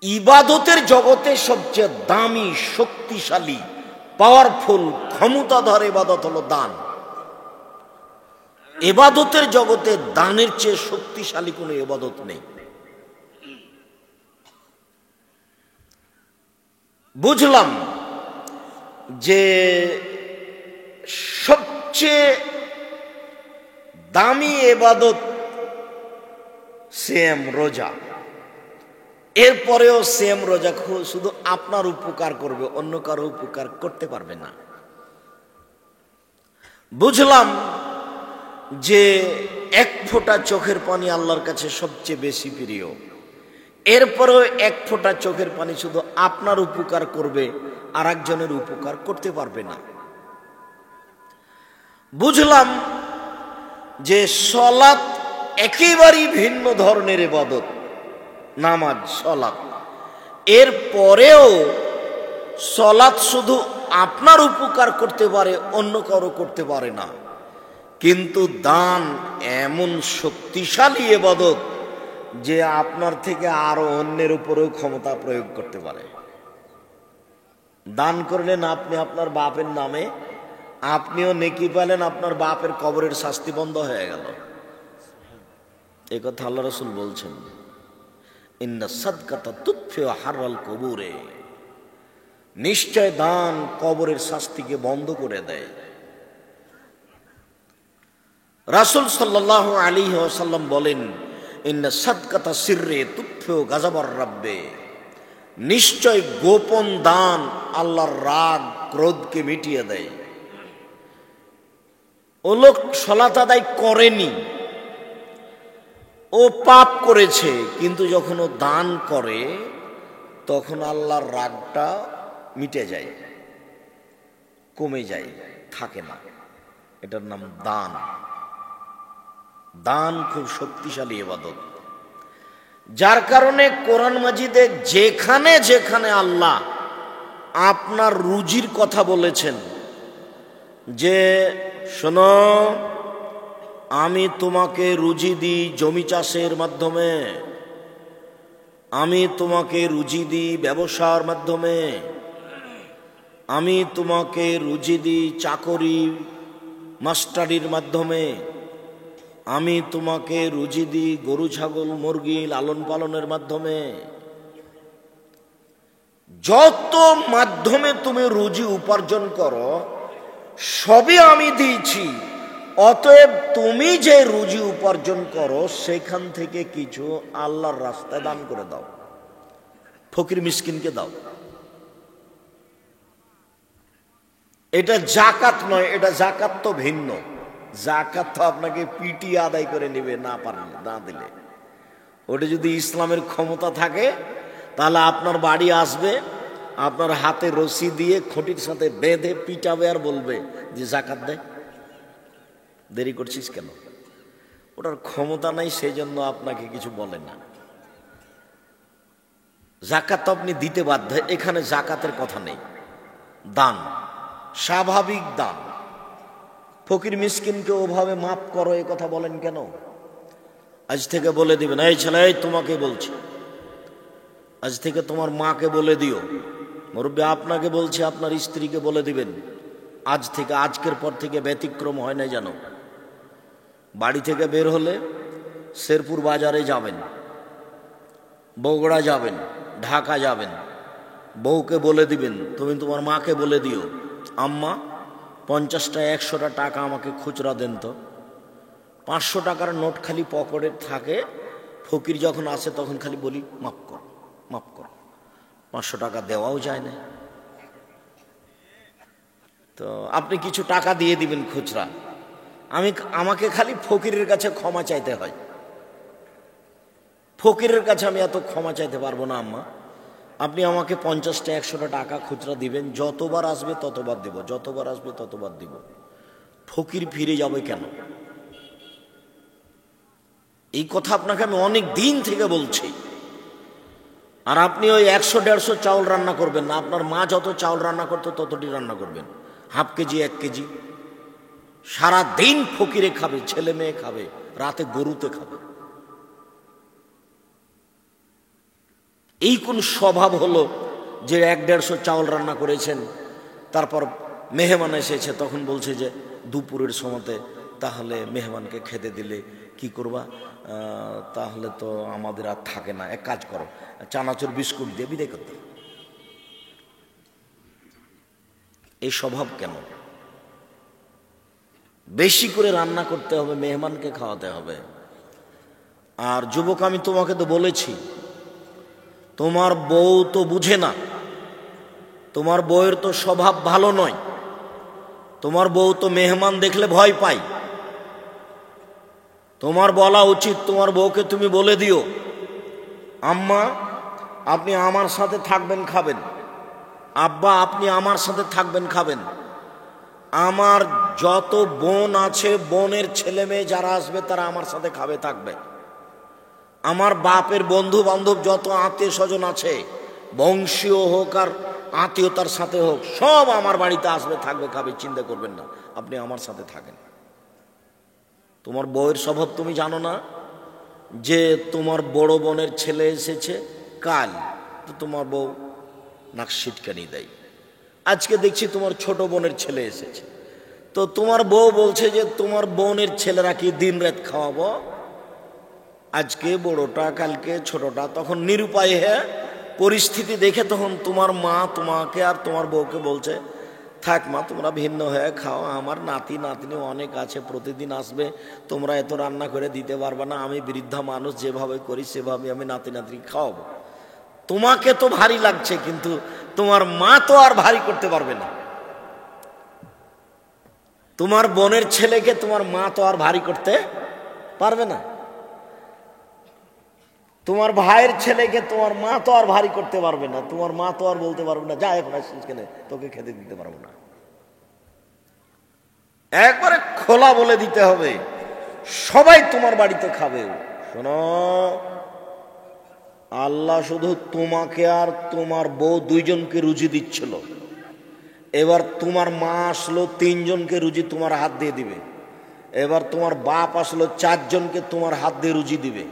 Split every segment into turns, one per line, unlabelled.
ইবাদতের জগতে সবচেয়ে দামি, শক্তিশালী, পাওয়ারফুল, ক্ষমতাধর ইবাদত হলো দান। ইবাদতের জগতে দানের চেয়ে শক্তিশালী কোনো ইবাদত নেই। বুঝলাম যে সবচেয়ে দামি ইবাদত সিয়াম, রোজা। এরপরেও সিয়াম রোজা শুধু আপনার উপকার করবে, অন্য কারো উপকার করতে পারবে না। বুঝলাম যে এক ফোঁটা চোখের পানি আল্লাহর কাছে সবচেয়ে বেশি প্রিয়। এরপরেও এক ফোঁটা চোখের পানি শুধু আপনার উপকার করবে, আর একজনের উপকার করতে পারবে না। বুঝলাম যে সলাত একেবারেই ভিন্ন ধরনের ইবাদত, নামাজ, সলাত। এরপরেও সলাত শুধু আপনার উপকার করতে পারে, অন্য কারো করতে পারে না। কিন্তু দান এমন শক্তিশালী ইবাদত যে আপনার থেকে আরো অন্যের উপরেও ক্ষমতা প্রয়োগ করতে পারে। দান করলেন আপনি আপনার বাপের নামে, আপনিও নেকি পেলেন, আপনার বাপের কবরের শাস্তি বন্ধ হয়ে গেল। এই কথা আল্লাহ রাসূল বলছেন, ইন্না সাদকাতা তুতফিউ হাররাল কুবুরে, নিশ্চয় দান কবরের শাস্তিকে বন্ধ করে দেয়। রাসূল সাল্লাল্লাহু আলাইহি ওয়াসাল্লাম বলেন, ইন্না সাদকাতা সিররে তুতফিউ গাযাবার রাব্বে, নিশ্চয় গোপন দান আল্লাহর রাগ, ক্রোধকে মিটিয়ে দেয়। ও লোক সালাত আদায় করেনি, ও পাপ করেছে, কিন্তু যখন ও দান করে তখন আল্লাহর রাগটা মিটে যায়, কমে যায়, থাকে না। এটার নাম দান। দান খুব শক্তিশালী ইবাদত, যার কারণে কোরআন মাজিদে যেখানে যেখানে আল্লাহ আপনার রুজির কথা বলেছেন, যে শোনো আমি তোমাকে রুজি দিই জমি চাষের মাধ্যমে, আমি তোমাকে রুজি দিই ব্যবসার মাধ্যমে, আমি তোমাকে রুজি দিই চাকরি মাস্টারির মাধ্যমে, আমি তোমাকে রুজি দিই গরু ছাগল মুরগি লালন পালনের মাধ্যমে, যত মাধ্যমে তুমি রুজি উপার্জন করো সবই আমি দিয়েছি। অতএব তুমি যে রুজি উপার্জন করো সেখান থেকে কিছু আল্লাহর রাস্তায় দান করে দাও, ফকির মিসকিনকে দাও। এটা জাকাত নয়, এটা জাকাত তো ভিন্ন। জাকাত তো আপনাকে পিটিয়ে আদায় করে নেবে না পারলে, না দিলে। ওটা যদি ইসলামের ক্ষমতা থাকে তাহলে আপনার বাড়ি আসবে, আপনার হাতে রশি দিয়ে খুঁটির সাথে বেঁধে পিটাবে আর বলবে যে জাকাত দে, দেরি করছিস কেন? ওটার ক্ষমতা নাই, সেই জন্য আপনাকে কিছু বলে না। জাকাত তো আপনি দিতে বাধ্য, এখানে জাকাতের কথা নেই। দান, স্বাভাবিক দান। ফকির মিসকিনকে ওভাবে মাফ করো এ কথা বলেন কেন? আজ থেকে বলে দিবেন, এই ছেলে এই তোমাকে বলছি, আজ থেকে তোমার মাকে বলে দিও। মুরব্বী আপনাকে বলছি, আপনার স্ত্রীকে বলে দিবেন। আজ থেকে, আজকের পর থেকে ব্যতিক্রম হয় না যেন। বাড়ি থেকে বের হলে শেরপুর বাজারে যাবেন, বগুড়া যাবেন, ঢাকা যাবেন, বউকে বলে দিবেন, তুমি তোমার মাকে বলে দিও, আম্মা 50টা 100টা টাকা আমাকে খুচরা দেন তো। 500 টাকার নোট খালি পকেটে থাকে, ফকির যখন আসে তখন খালি বলি মাফ কর, মাফ কর। 500 টাকা দেওয়াও যায় না। তো আপনি কিছু টাকা দিয়ে দিবেন খুচরা, আমাকে খালি ফকিরের কাছে ক্ষমা চাইতে হয়। ফকিরের কাছে আমি এত ক্ষমা চাইতে পারবো না আম্মা, আপনি আমাকে 50টা 100টা টাকা খুচরা দিবেন, যতবার আসবে ততবার দিব, যতবার আসবে ততবার দিব। ফকির ফিরে যাবে কেন? এই কথা আপনাকে আমি অনেক দিন থেকে বলছি। আর আপনি ওই 100-150 চাউল রান্না করবেন না, আপনার মা যত চাউল রান্না করতো ততটি রান্না করবেন, হাফ কেজি 1 কেজি। সারা দিন ফকিরে খাবে, ছেলে মেয়ে খাবে, রাতে গরুতে খাবে। এই কোন স্বভাব হলো যে 1-150 চাউল রান্না করেছেন, তারপর মেহমান এসেছে, তখন বলছে যে দুপুরের সময়তে তাহলে মেহমানকে খেতে দিলে কি করবা, তাহলে তো আমাদের আর থাকে না, এক কাজ করো চানাচুর বিস্কুট দিয়ে বিদায় করতে। এই স্বভাব কেন? বেশি করে রান্না করতে হবে, মেহমানকে খাওয়াতে হবে। আর যুবক, আমি তোমাকে তো বলেছি, তোমার বউ তো বুঝে না, তোমার বউয়ের তো স্বভাব ভালো নয়, তোমার বউ তো মেহমান দেখলে ভয় পায়। তোমার বলা উচিত, তোমার বউকে তুমি বলে দিও, আম্মা আপনি আমার সাথে থাকবেন খাবেন, আব্বা আপনি আমার সাথে থাকবেন খাবেন, আমার যত বোন আছে, বোনের ছেলে মেয়ে যারা আসবে তারা আমার সাথে খাবে থাকবে, আমার বাপের বন্ধু বান্ধব যত আত্মীয় স্বজন আছে, বংশীয় হোক আর আত্মীয়তার সাথে হোক, সব আমার বাড়িতে আসবে থাকবে খাবে, চিন্তা করবেন না, আপনি আমার সাথে থাকেন। তোমার বউয়ের স্বভাব তুমি জানো না, যে তোমার বড় বোনের ছেলে এসেছে কাল, তো তোমার বউ নাক সিটকানি দেয়। আজকে দেখছি তোমার ছোট বোনের ছেলে এসেছে, তো তোমার বউ বলছে যে তোমার বোনের ছেলেরা কি দিন রাত খাওয়াবো, আজকে বড়টা কালকে ছোটটা। তখন নিরুপায় হ্যাঁ পরিস্থিতি দেখে তখন তোমার মা তোমাকে আর তোমার বউকে বলছে, থাক মা তোমরা ভিন্ন হয়ে খাও, আমার নাতি নাতনি অনেক আছে, প্রতিদিন আসবে, তোমরা এত রান্না করে দিতে পারবে না, আমি বৃদ্ধা মানুষ, যেভাবে করি সেভাবে আমি নাতি নাতনি খাওয়াবো। তোমাকে তো ভারী লাগছে, কিন্তু তোমার মা তো আর ভারী করতে পারবে না। তোমার বোনের ছেলেকে তোমার মা তো আর ভারী করতে পারবে না, তোমার ভাইয়ের ছেলেকে তোমার মা তো আর ভারী করতে পারবে না, তোমার মা তো আর বলতে পারবে না যা এখন আসছিস কেন, তোকে খেতে দিতে পারবো না। একবারে খোলা বলে দিতে হবে, সবাই তোমার বাড়িতে খাবে। শোনো, আল্লাহ শুধু তোমাকে আর তোমার বউ দুইজনকে রুজি দিচ্ছিল, এবার তোমার মা আসলো 3 জনকে রুজি তোমার হাত দিয়ে দিবে, এবার তোমার বাপ আসলো 4 জনকে তোমার হাত দিয়ে রুজি দিবে,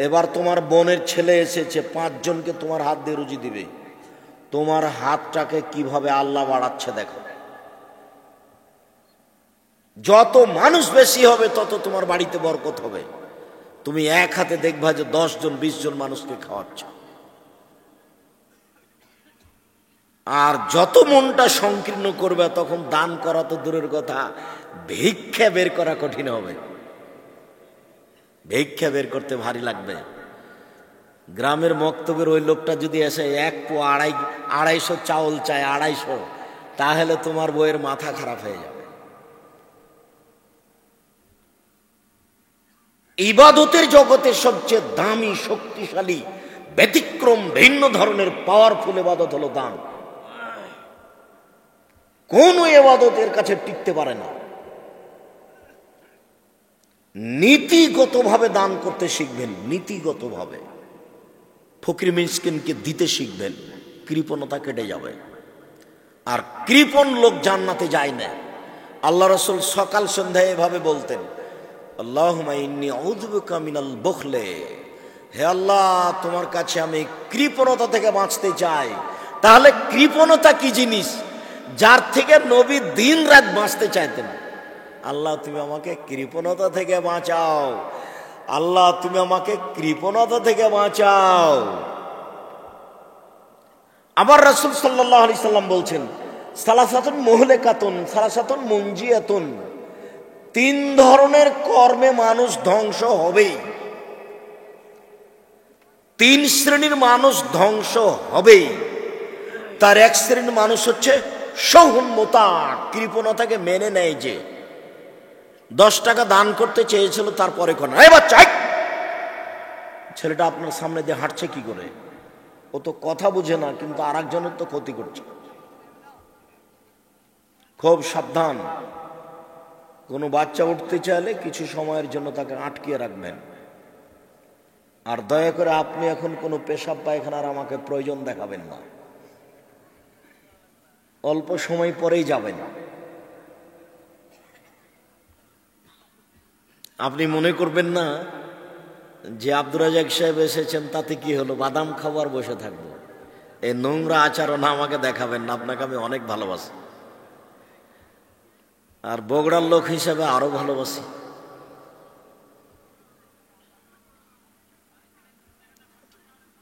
এবার তোমার বোনের ছেলে এসেছে 5 জনকে তোমার হাত দিয়ে রুজি দিবে। তোমার হাতটাকে কিভাবে আল্লাহ বাড়াচ্ছে দেখো। যত মানুষ বেশি হবে তত তোমার বাড়িতে বরকত হবে। তুমি এক হাতে দেখবা যে 10 জন 20 জন মানুষকে খাওয়াচ্ছ। আর যত মনটা সংকীর্ণ করবে তখন দান করা তো দূরের কথা, ভিক্ষা বের করা কঠিন হবে। ভিক্ষা বের করতে ভারী লাগবে। গ্রামের মক্তবের ওই লোকটা যদি এসে 1 পো 250 চাউল চায়, 250, তাহলে তোমার বউয়ের মাথা খারাপ হয়ে যাবে। ইবাদতের জগতে সবচেয়ে দামি, শক্তিশালী, ব্যতিক্রম, ভিন্ন ধরনের পাওয়ারফুল ইবাদত হলো দান। কোন ইবাদতের কাছে টিকতে পারে না। নীতিগতভাবে দান করতে শিখবেন, নীতিগতভাবে ফকির মিসকিনকে দিতে শিখবেন, কৃপণতা কেটে যাবে। আর কৃপণ লোক জান্নাতে যায় না। আল্লাহ রাসূল সকাল সন্ধ্যায় এভাবে বলতেন, আল্লাহুম্মা ইন্নী আউযু বিকা মিনাল বুখলে, হে আল্লাহ তোমার কাছে আমি কৃপণতা থেকে বাঁচতে চাই। তাহলে কৃপণতা কি জিনিস, যার থেকে নবী দিন রাত বাঁচতে চাইতেন। আল্লাহ তুমি আমাকে কৃপণতা থেকে বাঁচাও, আল্লাহ তুমি আমাকে কৃপণতা থেকে বাঁচাও। আবার রাসূল সাল্লাল্লাহু আলাইহি সাল্লাম বলছেন, সালাসাতুন মুহলিকাতুন সালাসাতুন মুনজিয়াতুন, 3 ধরনের কর্মে মানুষ ধ্বংস হবেই। 3 শ্রেণীর মানুষ ধ্বংস হবেই। তার 1 শ্রেণীর মানুষ হচ্ছে সহুন মুতা, কৃপণতাকে মেনে নেয়, যে 10 টাকা দান করতে চেয়েছিল তারপরে কোন এই বাচ্চা, ছেলেটা আপনার সামনে দিয়ে হাঁটছে কি করে, ও তো কথা বুঝে না, কিন্তু আরেকজনের তো ক্ষতি করছে। খুব সাবধান, কোনো বাচ্চা উঠতে চাইলে কিছু সময়ের জন্য তাকে আটকিয়ে রাখবেন। আর দয়া করে আপনি এখন কোনো পেশাব পায়খানার আমাকে প্রয়োজন দেখাবেন না, অল্প সময় পরেই যাবেন। আপনি মনে করবেন না যে আব্দুর রাজাক সাহেব এসেছেন তাতে কি হলো, বাদাম খাবার বসে থাকবো? এই নোংরা আচরণ আমাকে দেখাবেন না, আপনাকে আমি অনেক ভালোবাসি, আর বগুড়ার লোক হিসেবে আরো ভালোবাসি।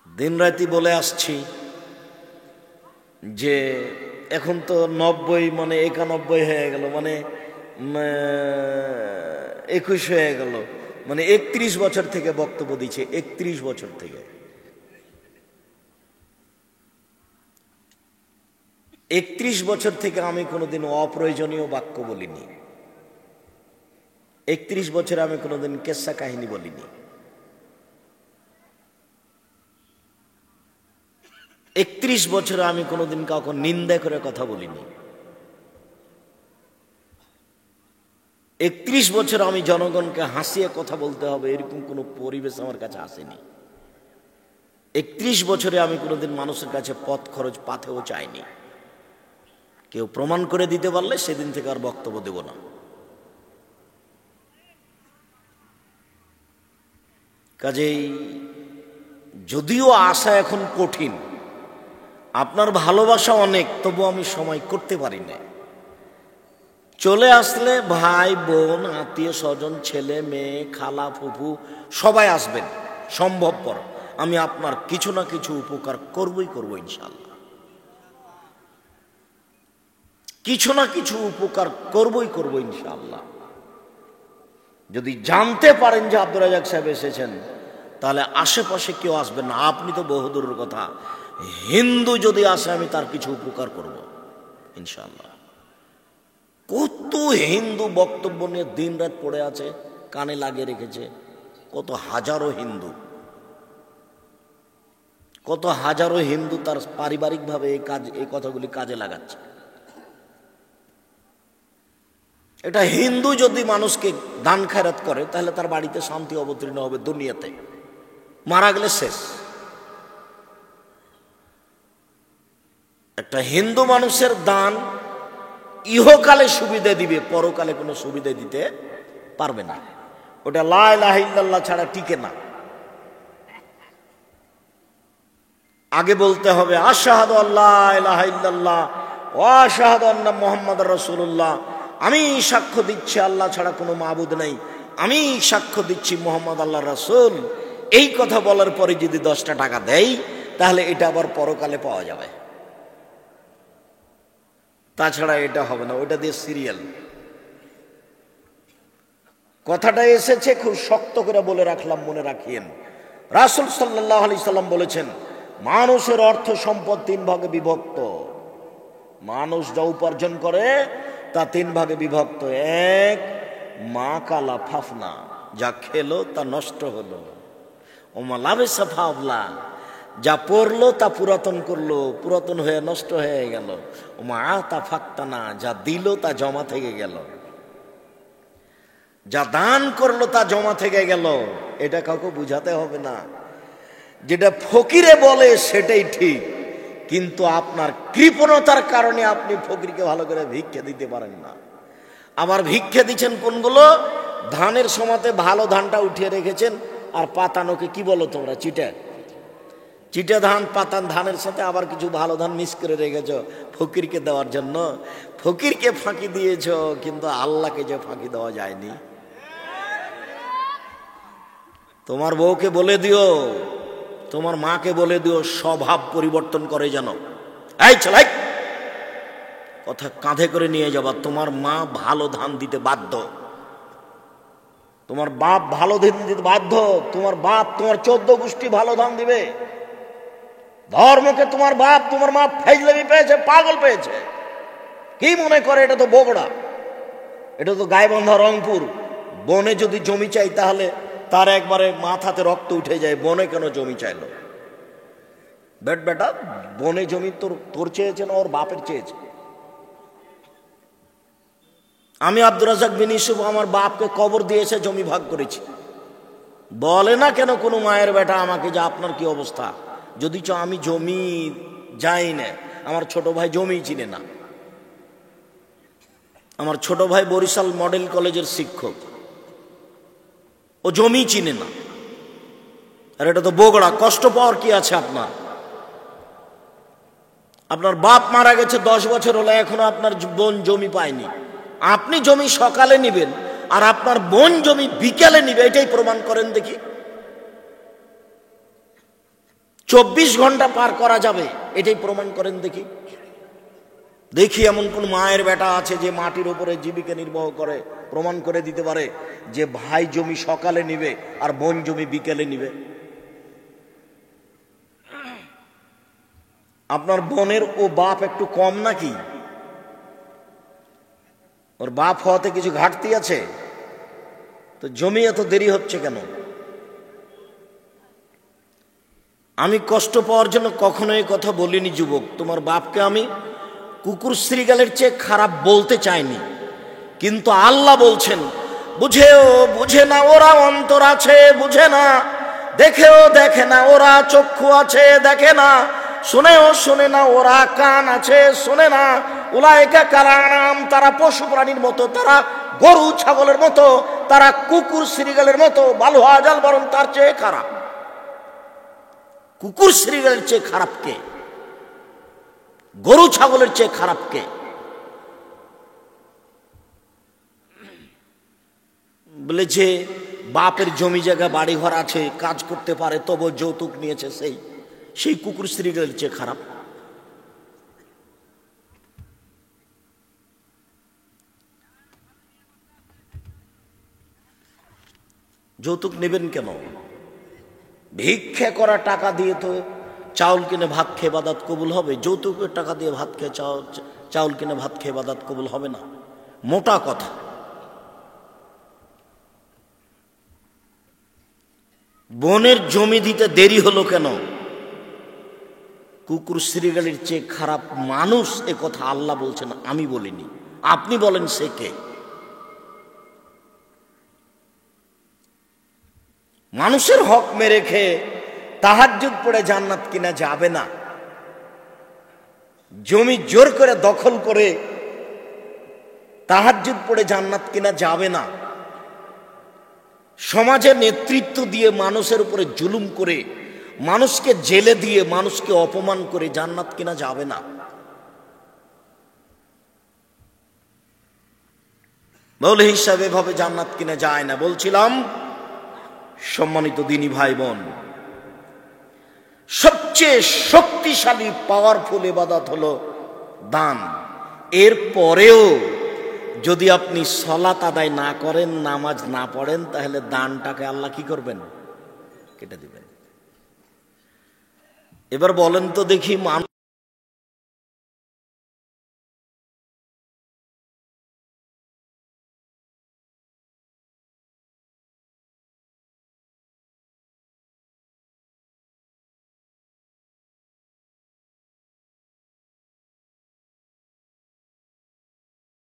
দিনরাতি বলে আসছি যে এখন তো 90 মানে 91 হয়ে গেল, মানে 21 হয়ে গেল, মানে 31 বছর থেকে বক্তব্য দিচ্ছে, 31 বছর থেকে। 31 বছর থেকে আমি কোনোদিন অপ্রয়োজনীয় বাক্য বলিনি। 31 বছরে আমি কোনোদিন কেসা কাহিনী বলিনি। 31 বছরে আমি কোনোদিন কাউকে নিন্দা করে কথা বলিনি। 31 বছর আমি জনগণকে হাসিয়ে কথা বলতে হবে এরকম কোনো পরিবেশ আমার কাছে আসেনি। 31 বছরে আমি কোনোদিন মানুষের কাছে পথ খরচ পাথেও চাইনি। কেউ প্রমাণ করে দিতে পারলে সেদিন থেকে আর বক্তব্য দেব না। কাজেই যদিও আশা এখন কঠিন, আপনার ভালোবাসা অনেক, তবু আমি সময় করতে পারি না। চলে আসলে ভাই বোন আত্মীয় স্বজন ছেলে মেয়ে খালা ফুফু সবাই আসবেন সম্ভবপর, আমি আপনার কিছু না কিছু উপকার করবই করব ইনশাআল্লাহ। কিছু না কিছু উপকার করবই করব ইনশাআল্লাহ। যদি জানতে পারেন যে আব্দুর রাজাক সাহেব এসেছেন, তাহলে আশেপাশে কেউ আসবেন না। আপনি তো বহুদূরের কথা, হিন্দু যদি আসে আমি তার কিছু উপকার করব ইনশাআল্লাহ। কত হিন্দু বক্তব্য নিয়ে দিন রাত পড়ে আছে, কানে লাগিয়ে রেখেছে, কত হাজারো হিন্দু, কত হাজারো হিন্দু তার পারিবারিকভাবে এই কথাগুলি কাজে লাগাচ্ছে। এটা হিন্দু যদি মানুষকে দান খেরাত করে তাহলে তার বাড়িতে শান্তি অবতীর্ণ হবে দুনিয়াতে, মারা গেলে শেষ। একটা হিন্দু মানুষের দান ইহকালে সুবিধা দিবে, পরকালে কোনো সুবিধা দিতে পারবে না। ওটা লা ইলাহা ইল্লাল্লাহ ছাড়া টিকে না। আগে বলতে হবে আশহাদু আল্লা ইলাহা ইল্লাল্লাহ ওয়া আশহাদু আন্না মুহাম্মাদুর রাসূলুল্লাহ, আমি সাক্ষ্য দিচ্ছি আল্লাহ ছাড়া কোনো মাবুদ নেই, আমি সাক্ষ্য দিচ্ছি মুহাম্মদ আল্লাহর রাসূল। এই কথা বলার পরে যদি 10টা টাকা দেয় তাহলে এটা আবার পরকালে পাওয়া যাবে, তাছাড়া এটা হবে না। ওইটা দিয়ে সিরিয়াল। কথাটা এসেছে খুব শক্ত করে বলে রাখলাম, মনে রাখিয়েন। রাসূল সাল্লাল্লাহু আলাইহি সাল্লাম বলেছেন, মানুষের অর্থ সম্পদ 3 ভাগে বিভক্ত। মানুষ যা উপার্জন করে তা 3 ভাগে বিভক্ত। 1 মা কালা ফাফনা, যা খেলো তা নষ্ট হলো। ওমা লাবেসা ফাবলা, যা পড়লো তা পুরাতন করলো, পুরাতন হয়ে নষ্ট হয়ে গেল। ওমা আতা ফাক্তানা, যা দিল তা জমা থেকে গেল। যা দান করলো তা জমা থেকে গেল। এটা কাউকে বুঝাতে হবে না। যেটা ফকিরে বলে সেটাই ঠিক, কিন্তু আপনার কৃপণতার কারণে আপনি ফকিরকে ভালো করে ভিক্ষা দিতে পারেন না। আবার ভিক্ষা দিচ্ছেন কোনগুলো? ধানের সময়তে ভালো ধানটা উঠিয়ে রেখেছেন, আর পাতানোকে কি বলো তোমরা? চিটা। চিটা ধান পাতান ধানের সাথে আবার কিছু ভালো ধান মিক্স করে রেখেছ ফকিরকে দেওয়ার জন্য। ফকিরকে ফাঁকি দিয়েছ, কিন্তু আল্লাহকে যে ফাঁকি দেওয়া যায়নি। তোমার বউকে বলে দিও, তোমার মাকে বলে দিও, স্বভাব পরিবর্তন করে যেন। এই ছেলে, কথা কাঁধে করে নিয়ে যাবা। তোমার মা ভালো ধান দিতে বাধ্য, তোমার বাপ ভালো ধান দিতে বাধ্য। তোমার বাপ, তোমার 14 গোষ্ঠী ভালো ধান দিবে। ধর্মকে তোমার বাপ তোমার মা ফাইজলামি পেয়েছে, পাগল পেয়েছে। কি মনে করে এটা তো বগুড়া, এটা তো গাইবান্ধা রংপুর। বনে যদি জমি চাই তাহলে তার একবারে মাথাতে রক্ত উঠে যায়। বনে কেন জমি চাইলো? বেটা, বনে জমি তোর চেয়েছে না ওর বাপের চেয়েছে? আমি আব্দুর রাজ্জাক বিন ইউসুফ আমার বাপকে কবর দিয়েছে, জমি ভাগ করেছি। বলে না কেন কোনো মায়ের বেটা আমাকে যে আপনার কি অবস্থা? যদি আমি জমি যাই না, আমার ছোট ভাই জমি চিনে না। আমার ছোট ভাই বরিশাল মডেল কলেজের শিক্ষক, ও জমি চিনে না। আর এটা তো বগুড়া, কষ্ট পাওয়ার কি আছে আপনার? আপনার বাপ মারা গেছে 10 বছর হলো, এখনো আপনার বোন জমি পায়নি। আপনি জমি সকালে নিবেন আর আপনার বোন জমি বিকেলে নিবে, এটাই প্রমাণ করেন দেখি। 24 ঘন্টা পার করা যাবে, এটাই প্রমাণ করেন দেখি। দেখি এমন কোন মায়ের বেটা আছে যে মাটির উপরে জীবিকা নির্বাহ করে, প্রমাণ করে দিতে পারে যে ভাই জমি সকালে নিবে আর বোন জমি বিকেলে নিবে। আপনার বোনের ও বাপ একটু কম নাকি? ওর বাপ হওয়াতে কিছু ঘাটতি আছে? তো জমি এত দেরি হচ্ছে কেন? আমি কষ্ট পাওয়ার জন্য কখনো এই কথা বলিনি যুবক। তোমার বাপকে আমি কুকুর শ্রীগালের চেয়ে খারাপ বলতে চাইনি, কিন্তু আল্লাহ বলছেন বুঝেও বুঝে না ওরা অন্তর আছে, বুঝে না, দেখেও দেখে না ওরা চক্ষু আছে, দেখে না, শুনেও শোনে না ওরা কান আছে, শোনে না। উলাইকা কালানাম, তারা পশু প্রাণীর মতো, তারা গরু ছাগলের মতো, তারা কুকুর শ্রীগালের মতো, ভালো আজাল বরং তার চেয়ে খারাপ। কুকুর শ্রীগালের চেয়ে খারাপ কে? গরু ছাগলের চেয়ে খারাপ কে? বলে যে বাপের জমি জায়গা বাড়ি ঘর আছে, কাজ করতে পারে, তবু যৌতুক নিয়েছে, সেই কুকুর শ্রীগালের চেয়ে খারাপ। যৌতুক নেবেন কেন? ভিক্ষা করা টাকা দিয়ে তো চাউল কিনে ভাত খেয়ে বাদাত কবুল হবে? যৌতুকের টাকা দিয়ে ভাত খেয়ে চাউল কিনে ভাত খেয়ে বাদাত কবুল হবে না। মোটা কথা। বোনের জমি দিতে দেরি হলো কেন? কুকুর শ্রীগালির চেয়ে খারাপ মানুষ, এ কথা আল্লাহ বলছেন, আমি বলিনি। আপনি বলেন সে কে? মানুষের হক মেরে খেয়ে তাহাজ্জুদ পড়ে জান্নাত কিনা যাবে না। জমি জোর করে দখল করে তাহাজ্জুদ পড়ে জান্নাত কিনা যাবে না। সমাজে নেতৃত্ব দিয়ে মানুষের উপরে জুলুম করে, মানুষকে জেলে দিয়ে, মানুষকে অপমান করে জান্নাত কিনা যাবে না। মৌল হিসাবে এভাবে জান্নাত কিনা যায় না। বলছিলাম সম্মানিত দিনী ভাই বোন, সবচেয়ে শক্তিশালী পাওয়ারফুল ইবাদত হলো দান। এর পরেও যদি আপনি সালাত আদায় না করেন, নামাজ না পড়েন, তাহলে দানটাকে আল্লাহ কি করবেন? কেটে দিবেন। এবার বলেন তো দেখি,